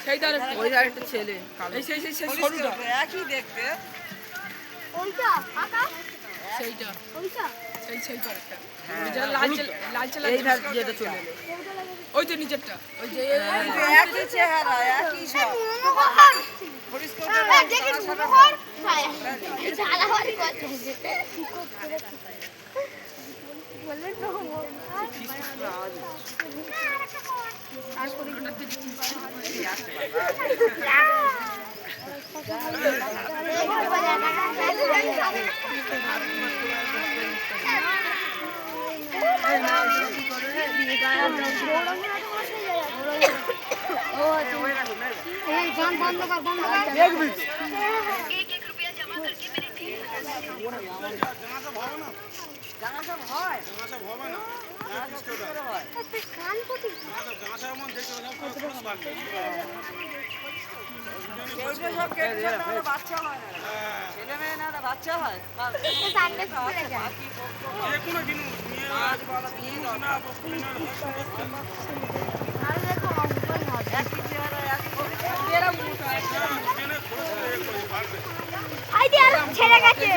সেই ধারে ওই ধারে একটা ছেলে এই সেই সরুটা একই দেখতে ওইটা কাকা সেইটা ওইটা সেই পারেরটা হ্যাঁ। ওই যে লালচে এই ধার যেটা চলে এলো ওই যে নিচেরটা ওই যে একই চেহারা একই সব দেখি মোহর এই ঝালা হরি করতে বললেন তো আর করে বাচ্চা হয় না ছেলে মেয়ে না বাচ্চা হয় ছেড়ে গেছে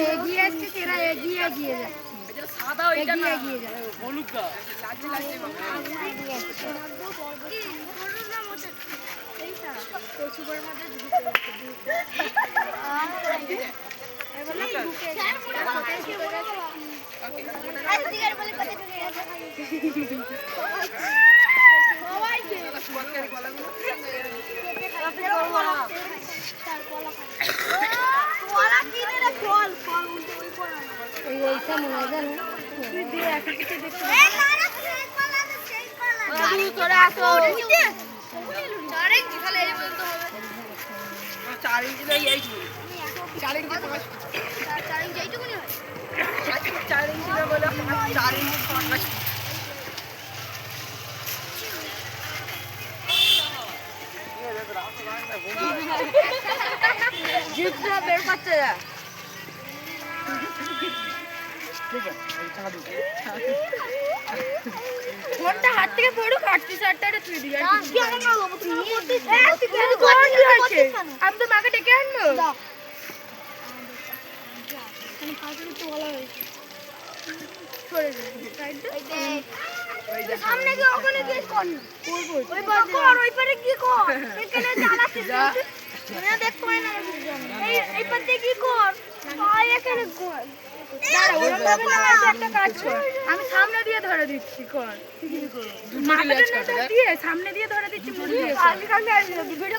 এগিয়ে আসছে তেরা এগিয়ে এগিয়ে যায় সাদা ওইটা না এগিয়ে যায় হলুদটা লালচে কচুবার মধ্যে বের করতে ফোনটা হাত থেকে পড়ুক কাটতে চারটা তুই দিবি আমি তো মাকে ডেকে আনবো সামনে গিয়ে ওখানে গিয়ে কর ওই পারে গিয়ে কর এখানে জ্বালাচ্ছে দেখতে পাই না এই পারে গিয়ে কর এখানে আমি সামনে দিয়ে ধরে দিচ্ছি কর সামনে দিয়ে ধরে দিচ্ছি ভিডিও